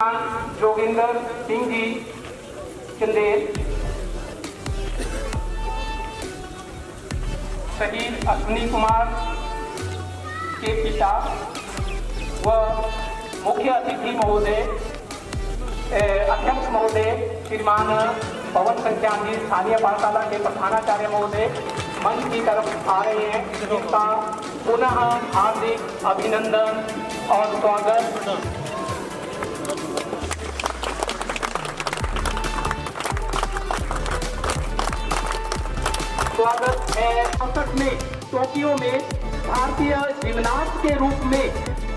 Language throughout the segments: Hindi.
श्रीमान जोगिंदर सिंह जी चंदेल, शहीद अश्विनी कुमार के पिता व मुख्य अतिथि महोदय अध्यक्ष महोदय श्रीमान पवन संख्यान जी, स्थानीय पाठशाला के प्रधानाचार्य महोदय मंच की तरफ आ रहे हैं, जिनका पुनः हार्दिक अभिनंदन और स्वागत। स्वागत है। 1964 में टोक्यो में भारतीय जिम्नास्ट के रूप में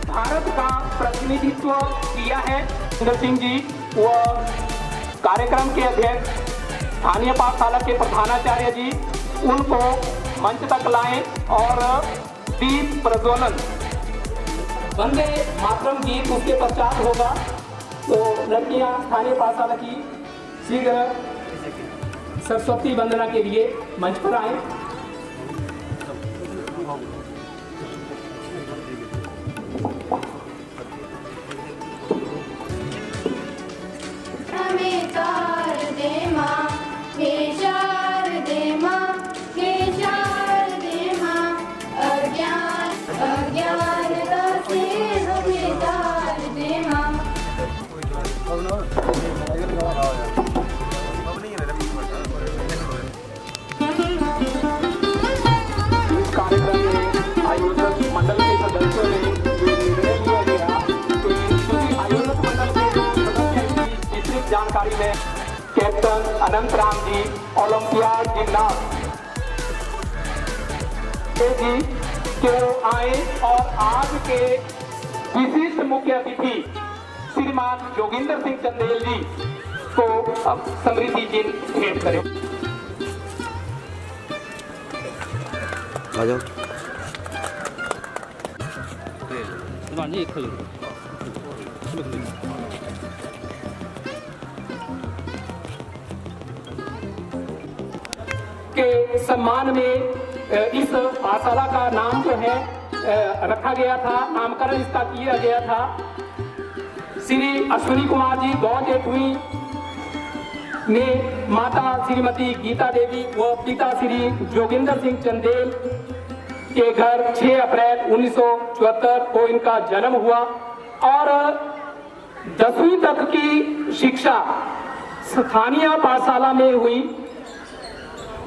भारत का प्रतिनिधित्व किया है। जोगिंदर सिंह जी व कार्यक्रम के अध्यक्ष स्थानीय पाठशाला के प्रधानाचार्य जी उनको मंच तक लाएं और दीप प्रज्वलन, वंदे मातरम गीत उसके पश्चात होगा। तो लड़कियां स्थानीय पाठशाला की शीघ्र सरस्वती वंदना के लिए मंच पर आए। जानकारी में कैप्टन अनंत राम जी, ओलंपियाड जिम्नास्ट जी क्यों आए और आज के विशिष्ट मुख्य अतिथि श्रीमान जोगिंदर सिंह चंदेल जी को अब समृद्धि चिन्ह भेंट करें। के सम्मान में इस पाठशाला का नाम जो है रखा गया था, नामकरण इसका किया गया था। श्री अश्विनी कुमार जी गौ ने माता श्रीमती गीता देवी व पिता श्री जोगिंदर सिंह चंदेल के घर 6 अप्रैल 1974 को इनका जन्म हुआ और 10वीं तक की शिक्षा स्थानीय पाठशाला में हुई।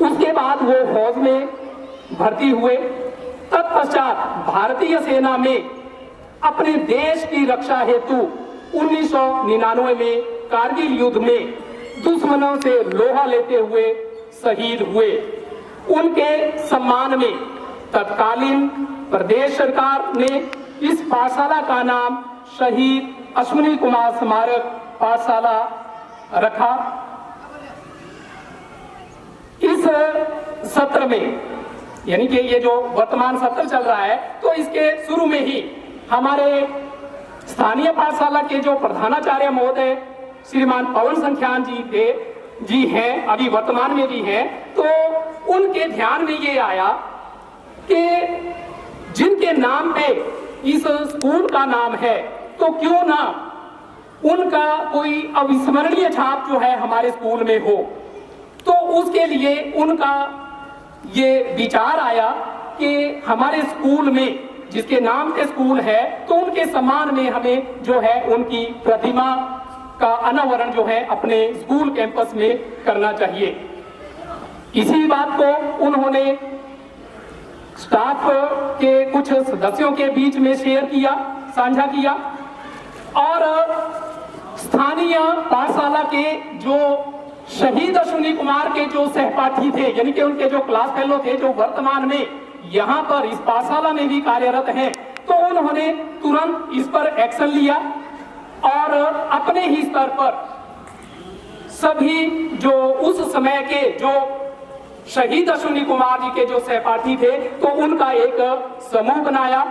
उसके बाद वो फौज में भर्ती हुए। तत्पश्चात भारतीय सेना में अपने देश की रक्षा हेतु 1999 में कारगिल युद्ध में दुश्मनों से लोहा लेते हुए शहीद हुए। उनके सम्मान में तत्कालीन प्रदेश सरकार ने इस पाठशाला का नाम शहीद अश्विनी कुमार स्मारक पाठशाला रखा। इस सत्र में यानी कि ये जो वर्तमान सत्र चल रहा है, तो इसके शुरू में ही हमारे स्थानीय पाठशाला के जो प्रधानाचार्य महोदय श्रीमान पवन संख्यान जी हैं, अभी वर्तमान में भी हैं, तो उनके ध्यान में ये आया कि जिनके नाम पे इस स्कूल का नाम है, तो क्यों ना उनका कोई अविस्मरणीय छाप जो है हमारे स्कूल में हो। तो उसके लिए उनका ये विचार आया कि हमारे स्कूल में जिसके नाम पे स्कूल है, तो उनके सम्मान में हमें जो है उनकी प्रतिमा का अनावरण जो है अपने स्कूल कैंपस में करना चाहिए। इसी बात को उन्होंने स्टाफ के कुछ सदस्यों के बीच में शेयर किया, साझा किया और स्थानीय पाठशाला के जो शहीद अश्विनी कुमार के जो सहपाठी थे, यानी कि उनके जो क्लास फेलो थे, जो वर्तमान में यहाँ पर इस पाठशाला में भी कार्यरत हैं, तो उन्होंने तुरंत इस पर एक्शन लिया और अपने ही स्तर पर सभी जो उस समय के जो शहीद अश्विनी कुमार जी के जो सहपाठी थे, तो उनका एक समूह बनाया।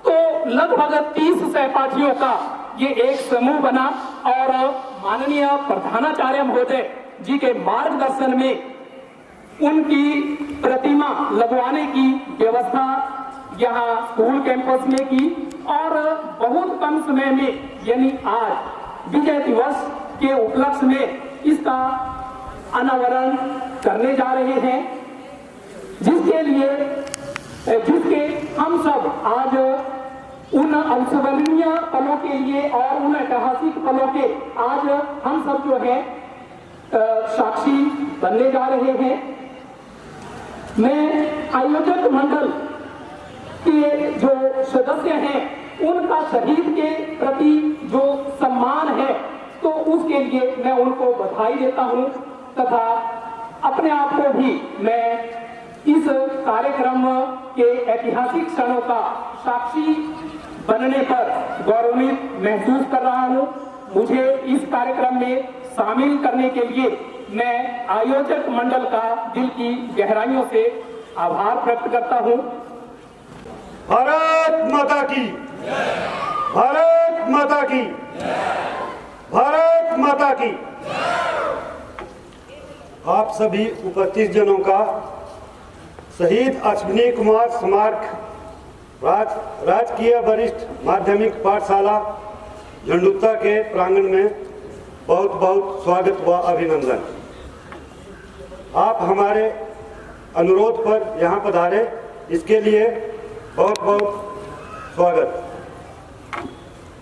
तो लगभग 30 सहपाठियों का ये एक समूह बना और माननीय प्रधानाचार्य महोदय जी के मार्गदर्शन में उनकी प्रतिमा लगवाने की व्यवस्था यहाँ स्कूल कैंपस में की और बहुत कम समय में यानी आज विजय दिवस के उपलक्ष्य में इसका अनावरण करने जा रहे हैं, जिसके हम सब आज उन अविस्मरणीय पलों के लिए और उन ऐतिहासिक पलों के आज हम सब जो है साक्षी बनने जा रहे हैं। मैं आयोजक मंडल के जो सदस्य हैं उनका शहीद के प्रति जो सम्मान है तो उसके लिए मैं उनको बधाई देता हूं तथा अपने आप को भी मैं इस कार्यक्रम के ऐतिहासिक क्षणों का साक्षी बनने पर गौरवान्वित महसूस कर रहा हूं। मुझे इस कार्यक्रम में शामिल करने के लिए मैं आयोजक मंडल का दिल की गहराइयों से आभार व्यक्त करता हूं। भारत माता की, भारत माता की, भारत माता की। आप सभी उपस्थित जनों का शहीद अश्विनी कुमार स्मारक राजकीय वरिष्ठ माध्यमिक पाठशाला झंडुता के प्रांगण में बहुत बहुत स्वागत व अभिनंदन। आप हमारे अनुरोध पर यहाँ पधारे, इसके लिए बहुत बहुत स्वागत।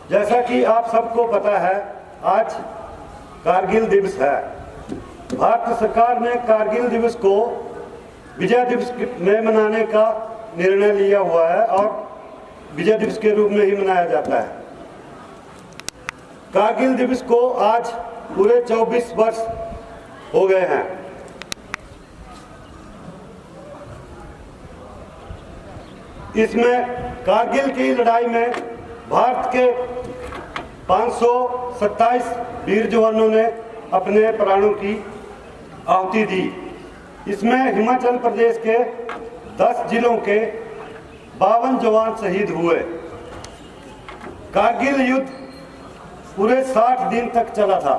जैसा कि आप सबको पता है, आज कारगिल दिवस है। भारत सरकार ने कारगिल दिवस को विजय दिवस में मनाने का निर्णय लिया हुआ है और विजय दिवस के रूप में ही मनाया जाता है। कारगिल दिवस को आज पूरे 24 वर्ष हो गए हैं। इसमें कारगिल की लड़ाई में भारत के 527 वीर जवानों ने अपने प्राणों की आहुति दी। इसमें हिमाचल प्रदेश के 10 जिलों के 52 जवान शहीद हुए। कारगिल युद्ध पूरे 60 दिन तक चला था।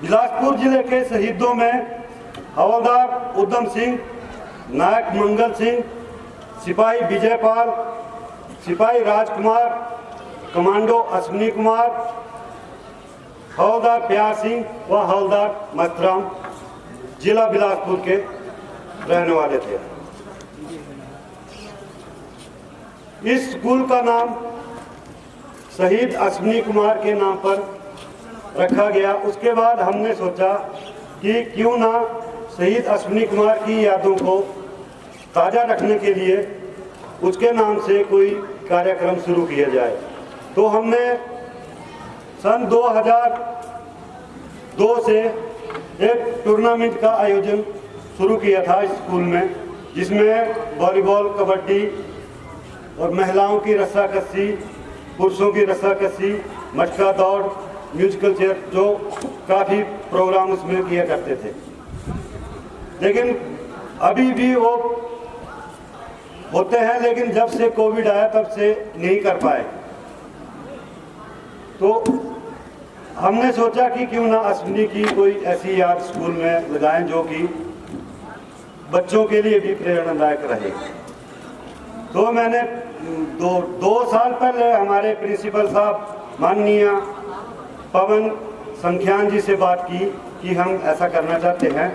बिलासपुर जिले के शहीदों में हवलदार उधम सिंह, नायक मंगल सिंह, सिपाही विजयपाल, सिपाही राजकुमार, कमांडो अश्विनी कुमार, हवलदार प्यार सिंह व हवलदार मस्तराम जिला बिलासपुर के रहने वाले थे। इस स्कूल का नाम शहीद अश्विनी कुमार के नाम पर रखा गया। उसके बाद हमने सोचा कि क्यों ना शहीद अश्विनी कुमार की यादों को ताज़ा रखने के लिए उसके नाम से कोई कार्यक्रम शुरू किया जाए। तो हमने सन 2002 से एक टूर्नामेंट का आयोजन शुरू किया था इस स्कूल में, जिसमें वॉलीबॉल, कबड्डी और महिलाओं की रस्साकशी, पुरुषों की रस्साकशी, मटका दौड़, म्यूजिकल चेयर, जो काफ़ी प्रोग्राम उसमें किया करते थे। लेकिन अभी भी वो होते हैं, लेकिन जब से कोविड आया तब से नहीं कर पाए। तो हमने सोचा कि क्यों ना अश्विनी की कोई ऐसी याद स्कूल में लगाएं जो कि बच्चों के लिए भी प्रेरणादायक रहे। तो मैंने दो साल पहले हमारे प्रिंसिपल साहब माननीय पवन संख्यान जी से बात की कि हम ऐसा करना चाहते हैं।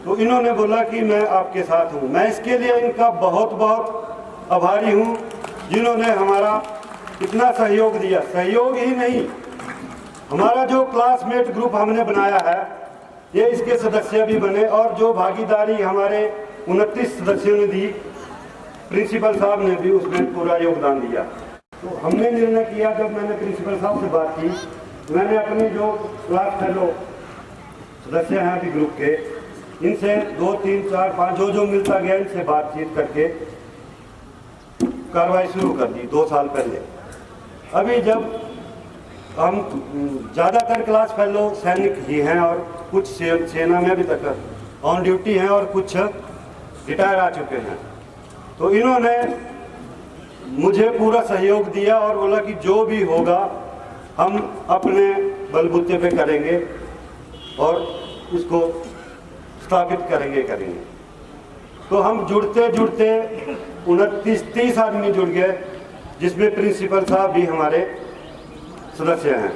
तो इन्होंने बोला कि मैं आपके साथ हूँ। मैं इसके लिए इनका बहुत बहुत आभारी हूँ, जिन्होंने हमारा इतना सहयोग दिया। सहयोग ही नहीं, हमारा जो क्लासमेट ग्रुप हमने बनाया है, ये इसके सदस्य भी बने और जो भागीदारी हमारे 29 सदस्यों ने दी, प्रिंसिपल साहब ने भी उसमें पूरा योगदान दिया। तो हमने निर्णय किया, जब मैंने प्रिंसिपल साहब से बात की, मैंने अपने जो क्लास फेलो सदस्य हैं अभी ग्रुप के, इनसे 2, 3, 4, 5 जो मिलता गया, इनसे बातचीत करके कार्रवाई शुरू कर दी 2 साल पहले। अभी जब हम ज़्यादातर क्लास फेलो सैनिक ही हैं और कुछ सेना में अभी तक ऑन ड्यूटी हैं और कुछ रिटायर आ चुके हैं। तो इन्होंने मुझे पूरा सहयोग दिया और बोला कि जो भी होगा हम अपने बलबूते पे करेंगे और उसको स्थापित करेंगे। तो हम जुड़ते जुड़ते 29-30 आदमी जुड़ गए जिसमें प्रिंसिपल साहब भी हमारे सदस्य हैं।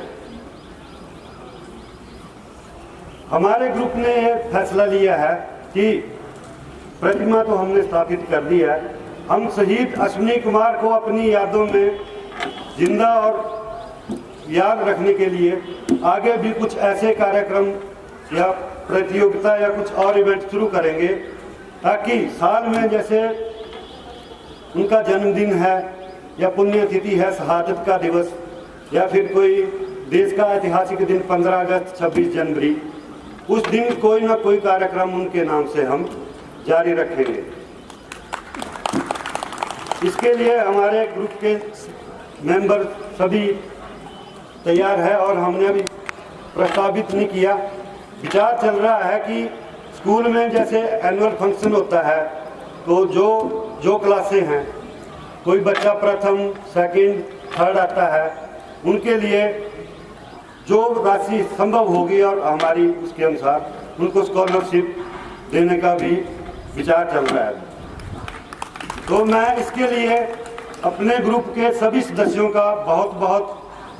हमारे ग्रुप ने यह फैसला लिया है कि प्रतिमा तो हमने स्थापित कर दी है, हम शहीद अश्विनी कुमार को अपनी यादों में जिंदा और याद रखने के लिए आगे भी कुछ ऐसे कार्यक्रम या प्रतियोगिता या कुछ और इवेंट शुरू करेंगे, ताकि साल में जैसे उनका जन्मदिन है या पुण्यतिथि है, शहादत का दिवस, या फिर कोई देश का ऐतिहासिक दिन 15 अगस्त 26 जनवरी, उस दिन कोई ना कोई कार्यक्रम उनके नाम से हम जारी रखेंगे। इसके लिए हमारे ग्रुप के मेंबर सभी तैयार है और हमने अभी प्रस्तावित नहीं किया। विचार चल रहा है कि स्कूल में जैसे एनुअल फंक्शन होता है तो जो क्लासें हैं, कोई बच्चा प्रथम सेकंड थर्ड आता है, उनके लिए जो राशि संभव होगी और हमारी उसके अनुसार उनको स्कॉलरशिप देने का भी विचार चल रहा है। तो मैं इसके लिए अपने ग्रुप के सभी सदस्यों का बहुत बहुत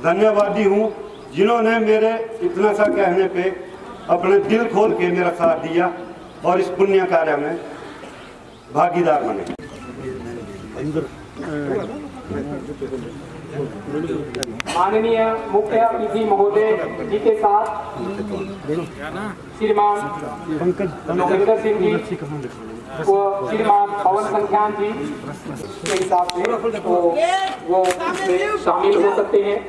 धन्यवादी हूँ, जिन्होंने मेरे इतना सा कहने पे अपने दिल खोल के मेरा साथ दिया और इस पुण्य कार्य में भागीदार बने। माननीय मुख्य अतिथि महोदय जी के साथ श्रीमान जोगिंदर सिंह जी व श्रीमान पवन संख्यान जी के हिसाब से तो वो इसमें शामिल हो सकते हैं।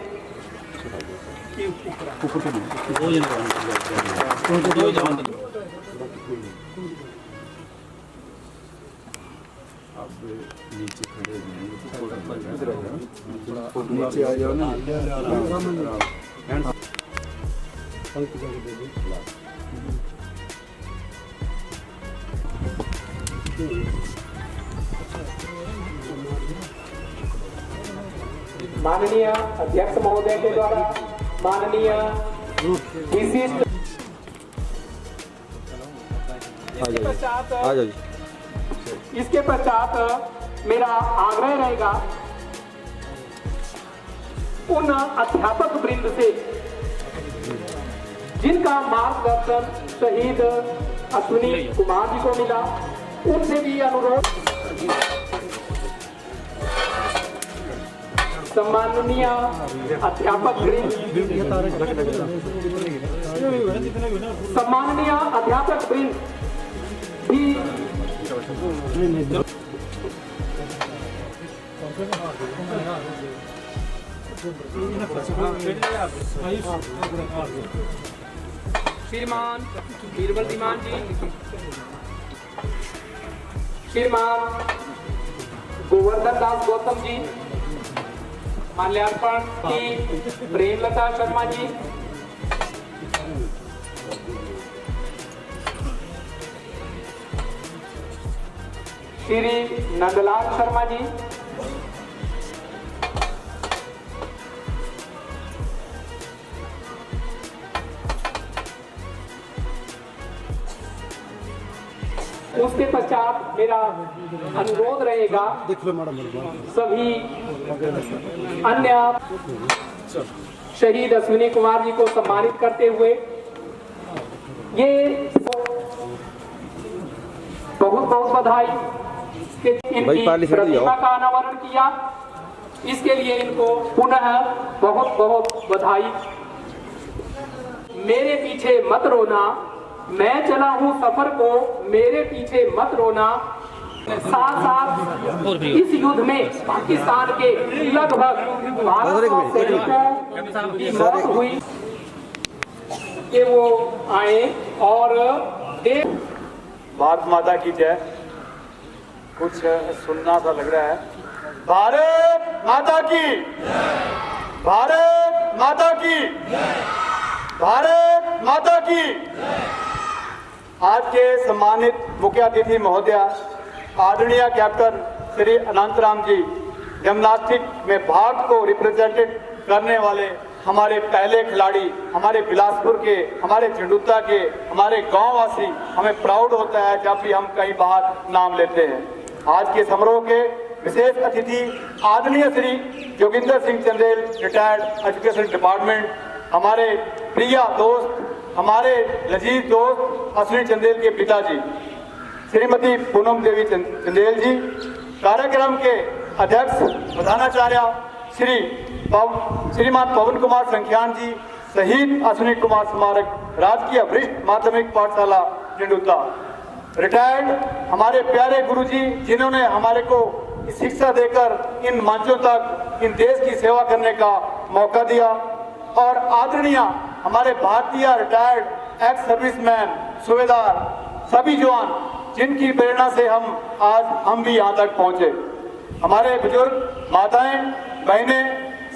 नीचे आ जाओ ना। माननीय अध्यक्ष महोदय के द्वारा माननीय विशिष्ट इसके पश्चात मेरा आग्रह रहेगा उन अध्यापक वृंद से जिनका मार्गदर्शन शहीद अश्विनी कुमार जी को मिला, उनसे भी अनुरोध, सम्माननीय अध्यापक वृंद, सम्माननीय अध्यापक वृंद भी श्रीमान बीरबल दीमान जी, श्रीमान गोवर्धन दास गौतम जी, माल्यार्पण की प्रेमलता शर्मा जी, श्री नंदलाल शर्मा जी, उसके पश्चात मेरा अनुरोध रहेगा सभी अन्य शहीद अश्विनी कुमार जी को सम्मानित करते हुए ये बहुत बहुत बधाई कि इनकी प्रतिमा का अनावरण किया, इसके लिए इनको पुनः बहुत बहुत बधाई। मेरे पीछे मत रोना, मैं चला हूं सफर को, मेरे पीछे मत रोना। साथ साथ इस युद्ध में पाकिस्तान के लगभग 1200 सैनिकों की मौत हुई कि वो आए और भारत माता की जय। कुछ सुनना सा लग रहा है। भारत माता की, भारत माता की, भारत माता की। आज के सम्मानित मुख्य अतिथि महोदय आदरणीय कैप्टन श्री अनंतराम जी, जिम्नास्टिक में भारत को रिप्रेजेंटेड करने वाले हमारे पहले खिलाड़ी, हमारे बिलासपुर के, हमारे झंडुता के, हमारे गांववासी, हमें प्राउड होता है जब भी हम कहीं बाहर नाम लेते हैं। आज के समारोह के विशेष अतिथि आदरणीय Shri Joginder Singh Chandel, retired education department, हमारे प्रिय दोस्त, हमारे लजीज दोस्त अश्विनी चंदेल के पिताजी श्रीमती पूनम देवी चंदेल जी, कार्यक्रम के अध्यक्ष प्रधानाचार्य श्रीमान पवन कुमार संख्यान जी, शहीद अश्विनी कुमार स्मारक राजकीय वरिष्ठ माध्यमिक पाठशाला झंडुता, रिटायर्ड हमारे प्यारे गुरुजी जिन्होंने हमारे को शिक्षा देकर इन मंचों तक इन देश की सेवा करने का मौका दिया, और आदरणीय हमारे भारतीय रिटायर्ड एक्स सर्विसमैन, सूबेदार, सभी जवान जिनकी प्रेरणा से हम भी यहाँ तक पहुँचे, हमारे बुजुर्ग, माताएं, बहनें,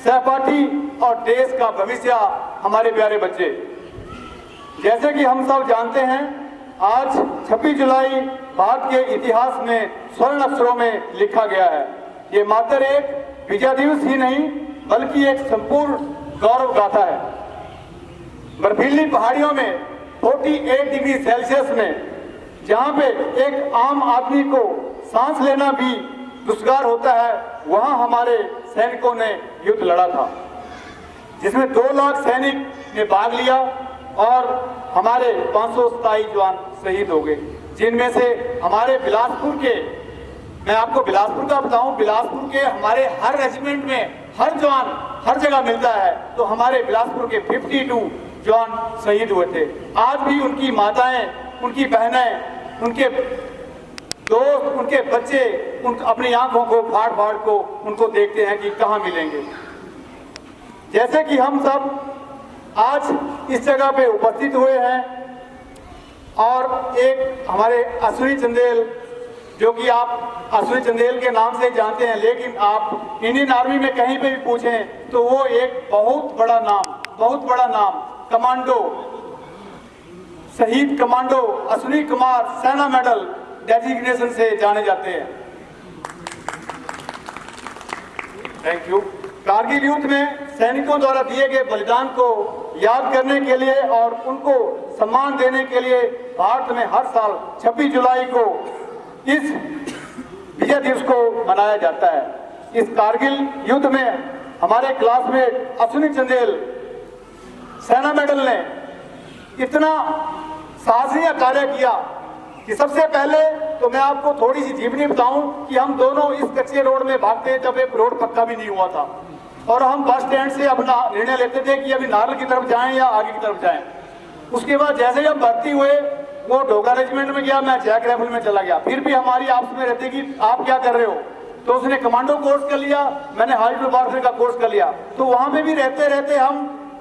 सहपाठी और देश का भविष्य हमारे प्यारे बच्चे। जैसे कि हम सब जानते हैं, आज 26 जुलाई भारत के इतिहास में स्वर्ण अक्षरों में लिखा गया है। ये मात्र एक विजय दिवस ही नहीं बल्कि एक संपूर्ण गौरव गाथा है। बर्फीली पहाड़ियों में 48 डिग्री सेल्सियस में जहाँ पे एक आम आदमी को सांस लेना भी दुष्कार होता है, वहाँ हमारे सैनिकों ने युद्ध लड़ा था, जिसमें 2 लाख सैनिक ने भाग लिया और हमारे 527 जवान शहीद हो गए, जिनमें से हमारे बिलासपुर के, मैं आपको बिलासपुर का बताऊं, बिलासपुर के हमारे हर रेजिमेंट में हर जवान हर जगह मिलता है, तो हमारे बिलासपुर के 52 जवान शहीद हुए थे। आज भी उनकी माताएं, उनकी बहनें, उनके दोस्त, उनके बच्चे अपनी आंखों को फाड़ फाड़ को उनको देखते हैं कि कहाँ मिलेंगे। जैसे कि हम सब आज इस जगह पे उपस्थित हुए हैं, और एक हमारे अश्विनी चंदेल, जो कि आप अश्विनी चंदेल के नाम से जानते हैं, लेकिन आप इंडियन आर्मी में कहीं पे भी पूछें तो वो एक बहुत बड़ा नाम कमांडो, शहीद कमांडो अश्विनी कुमार सेना मेडल डेजिग्नेशन से जाने जाते हैं। Thank you. कारगिल युद्ध में सैनिकों द्वारा दिए गए बलिदान को याद करने के लिए और उनको सम्मान देने के लिए भारत में हर साल 26 जुलाई को इस विजय दिवस को मनाया जाता है। इस कारगिल युद्ध में हमारे क्लासमेट अश्विनी चंदेल सेना मेडल ने इतना साहसी कार्य किया कि सबसे पहले तो मैं आपको थोड़ी सी जीवनी बताऊं कि हम दोनों इस कच्चे रोड में भागते जब एक रोड पक्का भी नहीं हुआ था, और हम बस स्टैंड से अपना निर्णय लेते थे कि अभी नारल की तरफ जाएं या आगे की तरफ जाएं। उसके बाद जैसे हम भर्ती हुए, वो ढोका रेजिमेंट में गया, मैं जैक राइफल में चला गया। फिर भी हमारी आपस में रहती कि आप क्या कर रहे हो, तो उसने कमांडो कोर्स कर लिया, मैंने हार्डवेयर वारफेयर का कोर्स कर लिया। तो वहां पे भी रहते रहते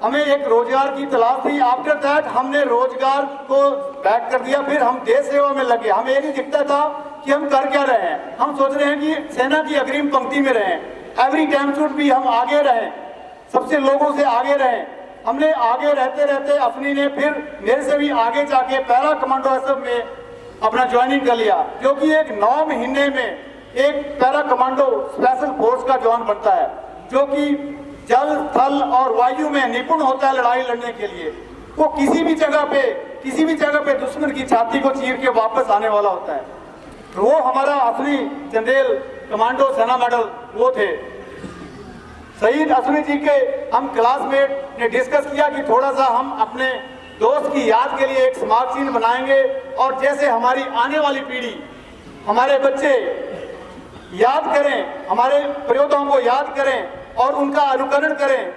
हमें एक रोजगार की तलाश थी। आफ्टर दैट हमने रोजगार को बैक कर दिया, फिर हम देश सेवा में लगे। हमें ये नहीं दिखता था कि हम कर क्या रहे हैं, हम सोच रहे हैं कि सेना की अग्रिम पंक्ति में रहें, एवरी टाइम शुड भी हम आगे रहें, सबसे लोगों से आगे रहें। हमने आगे रहते रहते अपनी ने फिर मेरे से भी आगे जाके पैरा कमांडो एसएफ में अपना ज्वाइनिंग कर लिया, जो कि एक 9 महीने में एक पैरा कमांडो स्पेशल फोर्स का जवान बनता है, जो कि जल, थल और वायु में निपुण होता है लड़ाई लड़ने के लिए। वो किसी भी जगह पे दुश्मन की छाती को चीर के वापस आने वाला होता है। तो वो हमारा अश्विनी चंदेल कमांडो सेना मेडल वो थे। शहीद अश्विनी जी के हम क्लासमेट ने डिस्कस किया कि थोड़ा सा हम अपने दोस्त की याद के लिए एक स्मारक चिन्ह बनाएंगे, और जैसे हमारी आने वाली पीढ़ी, हमारे बच्चे याद करें, हमारे प्रयोगों को याद करें और उनका अनुकरण करें,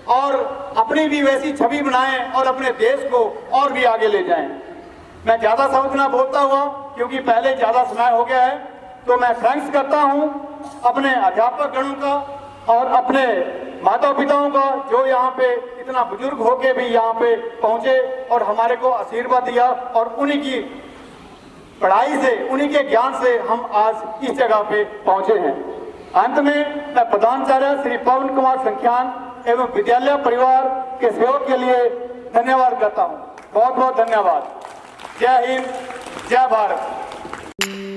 और अपनी भी वैसी छवि बनाएं और अपने देश को और भी आगे ले जाएं। मैं ज्यादा शब्द ना बोलता हुआ, क्योंकि पहले ज्यादा समय हो गया है, तो मैं थैंक्स करता हूं अपने अध्यापक गणों का और अपने माता पिताओं का, जो यहाँ पे इतना बुजुर्ग होके भी यहाँ पे पहुंचे और हमारे को आशीर्वाद दिया, और उन्हीं की पढ़ाई से, उन्हीं के ज्ञान से हम आज इस जगह पे पहुंचे हैं। अंत में मैं प्रधानाचार्य श्री पवन कुमार संख्यान एवं विद्यालय परिवार के सहयोग के लिए धन्यवाद करता हूं। बहुत बहुत धन्यवाद। जय हिंद, जय भारत।